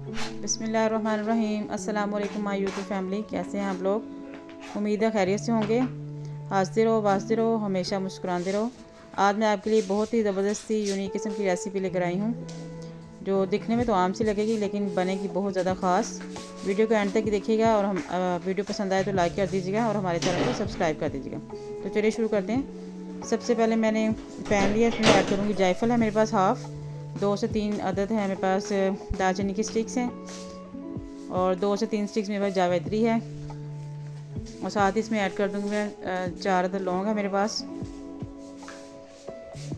बिस्मिल्लाहिर्रहमानिर्रहीम। अस्सलाम वालेकुम माय यूट्यूब फैमिली, कैसे हैं आप लोग? उम्मीद है खैरियत से होंगे। हंसते रहो, बाजते रहो, हमेशा मुस्कुराते रहो। आज मैं आपके लिए बहुत ही ज़बरदस्ती यूनिक किस्म की रेसिपी लेकर आई हूँ, जो दिखने में तो आम सी लगेगी लेकिन बनेगी बहुत ज़्यादा ख़ास। वीडियो को एंड तक देखिएगा और हम वीडियो पसंद आए तो लाइक कर दीजिएगा और हमारे चैनल को सब्सक्राइब कर दीजिएगा। तो चलिए शुरू करते हैं। सबसे पहले मैंने पैन लिया, इसमें ऐड करूँगी जायफल है मेरे पास हाफ़, 2 से 3 अदद है मेरे पास दालचीनी की स्टिक्स हैं और 2 से 3 स्टिक्स मेरे पास जावित्री है और साथ ही इसमें ऐड कर दूँगी मैं 4 अदद लौंग है मेरे पास।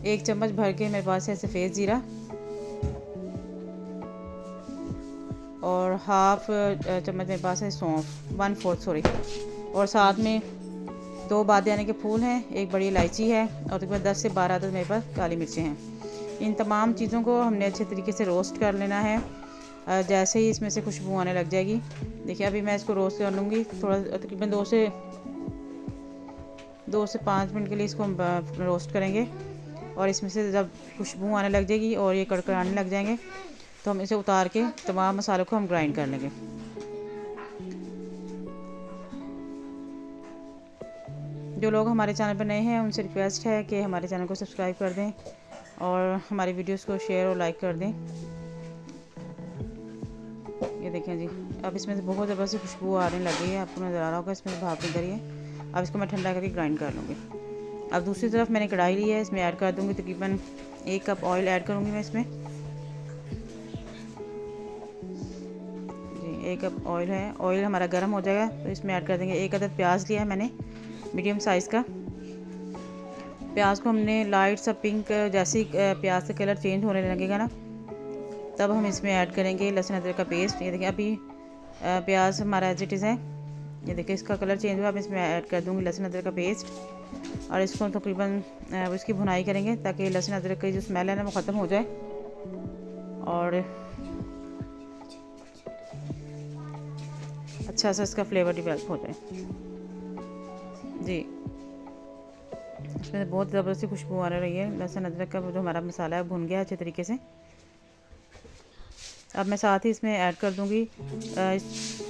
1 चम्मच भर के मेरे पास है सफ़ेद ज़ीरा और हाफ चम्मच मेरे पास है सौंफ, 1/4 सॉरी, और साथ में 2 बादियाने के फूल हैं, 1 बड़ी इलायची है और तकरीबन 10 से 12 अदद मेरे पास काली मिर्चें हैं। इन तमाम चीज़ों को हमने अच्छे तरीके से रोस्ट कर लेना है। जैसे ही इसमें से खुशबू आने लग जाएगी, देखिए अभी मैं इसको रोस्ट कर लूँगी थोड़ा, तकरीबन 2 से 5 मिनट के लिए इसको हम रोस्ट करेंगे। और इसमें से जब खुशबू आने लग जाएगी और ये कड़कड़ाने लग जाएंगे तो हम इसे उतार के तमाम मसालों को हम ग्राइंड कर लेंगे। जो लोग हमारे चैनल पर नए हैं उनसे रिक्वेस्ट है कि हमारे चैनल को सब्सक्राइब कर दें और हमारी वीडियोस को शेयर और लाइक कर दें। ये देखें जी, अब इसमें से बहुत ज़बरदस्त खुशबू आने लगी है, आपको नज़र आ रहा होगा, इसमें से भाप निकल रही है। अब इसको मैं ठंडा करके ग्राइंड कर लूँगी। अब दूसरी तरफ मैंने कढ़ाई ली है, इसमें ऐड कर दूँगी तकरीबन 1 कप ऑयल ऐड करूँगी मैं इसमें जी। 1 कप ऑयल है, ऑयल हमारा गर्म हो जाएगा तो इसमें ऐड कर देंगे 1 अदद प्याज लिया है मैंने मीडियम साइज़ का। प्याज को हमने लाइट सा पिंक, जैसे ही प्याज का कलर चेंज होने लगेगा ना तब हम इसमें ऐड करेंगे लहसुन अदरक का पेस्ट। ये देखिए अभी प्याज हमारा एज इट इज़ है, ये देखिए इसका कलर चेंज हुआ। अब इसमें ऐड कर दूँगी लहसुन अदरक का पेस्ट और इसको तकरीबन इसकी भुनाई करेंगे ताकि लहसुन अदरक की जो स्मेल है ना वो ख़त्म हो जाए और अच्छा सा इसका फ्लेवर डेवलप हो जाए जी। इसमें बहुत ज़बरदस्ती खुशबू आ रही है। लहसुन अदरक का जो हमारा मसाला है भुन गया अच्छे तरीके से। अब मैं साथ ही इसमें ऐड कर दूंगी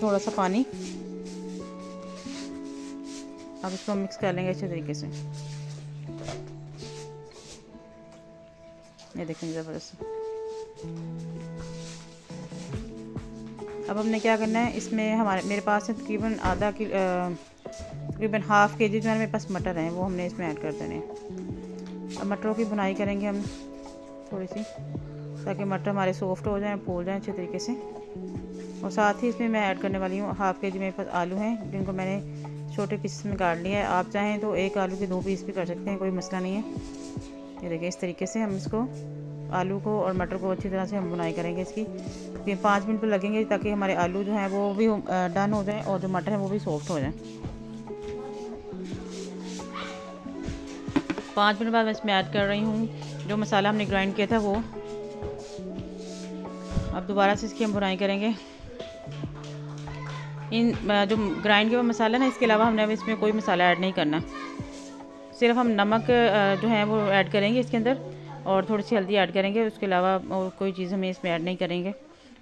थोड़ा सा पानी। अब इसको मिक्स कर लेंगे अच्छे तरीके से। ये देखें ज़बरदस्त। अब हमने क्या करना है, इसमें मेरे पास है तकरीबन तकरीबन हाफ़ के जी जो है मेरे पास मटर हैं वो हमने इसमें ऐड कर देने हैं। अब मटरों की बुनाई करेंगे हम थोड़ी सी ताकि मटर हमारे सॉफ्ट हो जाएं, फूल जाएं अच्छे तरीके से। और साथ ही इसमें मैं ऐड करने वाली हूँ हाफ़ के जी मेरे पास आलू हैं जिनको मैंने छोटे पीस में काट लिया है। आप चाहें तो 1 आलू के 2 पीस भी कर सकते हैं, कोई मसला नहीं है। ये देखिए इस तरीके से हम इसको आलू को और मटर को अच्छी तरह से हम बुनाई करेंगे इसकी। फिर 5 मिनट तो लगेंगे ताकि हमारे आलू जो हैं वो भी डन हो जाएं और जो मटर है वो भी सॉफ्ट हो जाएं। 5 मिनट बाद मैं इसमें ऐड कर रही हूँ जो मसाला हमने ग्राइंड किया था वो। अब दोबारा से इसकी हम बुनाई करेंगे। इन जो ग्राइंड किया हुआ मसाला ना, इसके अलावा हमने अब इसमें कोई मसाला ऐड नहीं करना, सिर्फ हम नमक जो है वो ऐड करेंगे इसके अंदर और थोड़ी सी हल्दी ऐड करेंगे। उसके अलावा और कोई चीज़ हमें इसमें ऐड नहीं करेंगे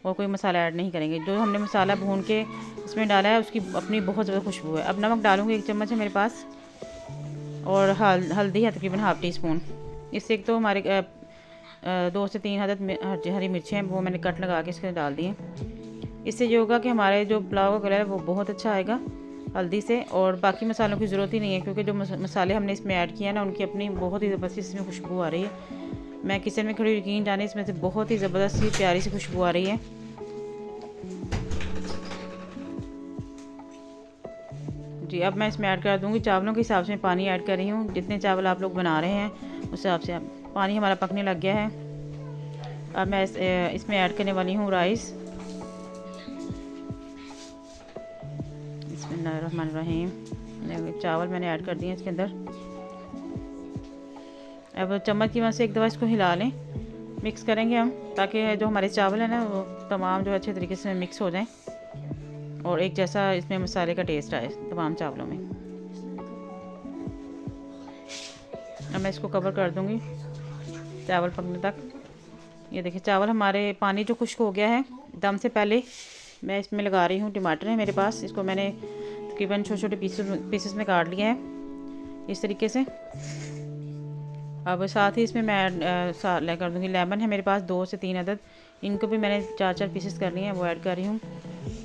और कोई मसाला ऐड नहीं करेंगे। जो हमने मसाला भून के इसमें डाला है उसकी अपनी बहुत ज़्यादा खुशबू है। अब नमक डालूँगी 1 चम्मच है मेरे पास और हल्दी है तकरीबन हाफ़ टी स्पून। इससे एक तो हमारे 2 से 3 अदद हरी मिर्चें हैं वो मैंने कट लगा के इसके डाल दी हैं। इससे ये होगा कि हमारे जो पुलाव का कलर है वो बहुत अच्छा आएगा हल्दी से। और बाकी मसालों की ज़रूरत ही नहीं है क्योंकि जो मसाले हमने इसमें ऐड किए हैं ना उनकी अपनी बहुत ही ज़बरदस्त इसमें खुशबू आ रही है। मैं किचन में खड़ी यकीन जाने इसमें से बहुत ही ज़बरदस्त सी प्यारी सी खुशबू आ रही है। जी अब मैं इसमें ऐड कर दूँगी चावलों के हिसाब से पानी ऐड कर रही हूँ। जितने चावल आप लोग बना रहे हैं उस हिसाब से पानी हमारा पकने लग गया है। अब मैं इसमें ऐड करने वाली हूँ राइस। बिस्मिल्लाहिर्रहमानिर्रहीम। चावल मैंने ऐड कर दिए इसके अंदर। अब चम्मच की मदद से एक दफ़ा इसको हिला लें, मिक्स करेंगे हम ताकि जो हमारे चावल है ना वो तमाम जो अच्छे तरीके से मिक्स हो जाएं और एक जैसा इसमें मसाले का टेस्ट आए तमाम चावलों में। अब मैं इसको कवर कर दूंगी चावल पकने तक। ये देखिए चावल हमारे पानी जो खुश्क हो गया है दम से पहले मैं इसमें लगा रही हूँ। टमाटर है मेरे पास, इसको मैंने तकरीबन छोटे छोटे पीसेस में काट लिया है इस तरीके से। अब साथ ही इसमें मैं ऐड कर दूँगी लेमन है मेरे पास 2 से 3 अदद, इनको भी मैंने 4 पीसेस कर लिए हैं, वो ऐड कर रही हूँ।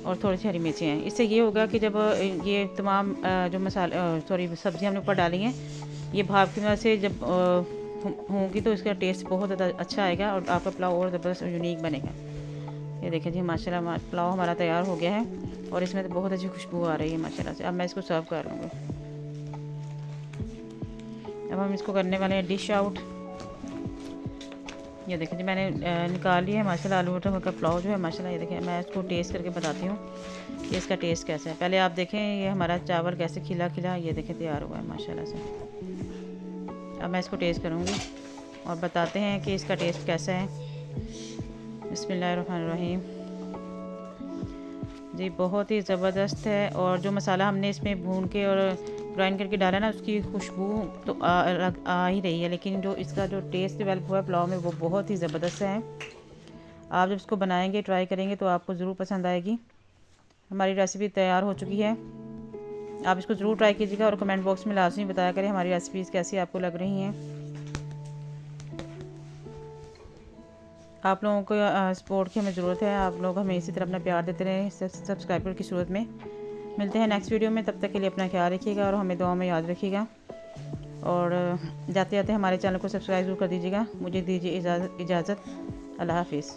और थोड़ी सी हरी मिर्ची हैं। इससे ये होगा कि जब ये तमाम जो मसाले सब्ज़ियाँ हमने ऊपर डाली हैं, ये भाप की वजह से जब होंगी तो इसका टेस्ट बहुत ज़्यादा अच्छा आएगा और आपका पुलाव और ज़बरदस्त यूनिक बनेगा। ये देखिए जी माशाल्लाह पुलाव हमारा तैयार हो गया है और इसमें तो बहुत अच्छी खुशबू आ रही है माशाल्लाह से। अब मैं इसको सर्व कर लूँगी। अब हम इसको करने वाले हैं डिश आउट। ये देखिए जी मैंने निकाल लिया है माशाल्लाह आलू मटर का पुलाव जो है माशाल्लाह। ये देखिए मैं इसको टेस्ट करके बताती हूँ कि इसका टेस्ट कैसा है। पहले आप देखें ये हमारा चावल कैसे खिला खिला ये देखें तैयार हुआ है माशाल्लाह से। अब मैं इसको टेस्ट करूँगी और बताते हैं कि इसका टेस्ट कैसा है। बिस्मिल्लाहिर्रहमानिर्रहीम। जी बहुत ही ज़बरदस्त है और जो मसाला हमने इसमें भून के और ग्राइंड करके डाला ना उसकी खुशबू तो आ ही रही है, लेकिन जो इसका जो टेस्ट डेवलप हुआ है पुलाव में वो बहुत ही ज़बरदस्त है। आप जब इसको बनाएंगे ट्राई करेंगे तो आपको ज़रूर पसंद आएगी। हमारी रेसिपी तैयार हो चुकी है, आप इसको ज़रूर ट्राई कीजिएगा और कमेंट बॉक्स में लाजमी बताया करें हमारी रेसिपीज़ कैसी आपको लग रही हैं। आप लोगों को सपोर्ट की हमें ज़रूरत है, आप लोग हमें इसी तरह अपना प्यार देते रहें सब्सक्राइबर की सूरत में। मिलते हैं नेक्स्ट वीडियो में, तब तक के लिए अपना ख्याल रखिएगा और हमें दुआ में याद रखिएगा। और जाते जाते हमारे चैनल को सब्सक्राइब ज़रूर कर दीजिएगा। मुझे दीजिए इजाज़त। अल्लाह हाफिज़।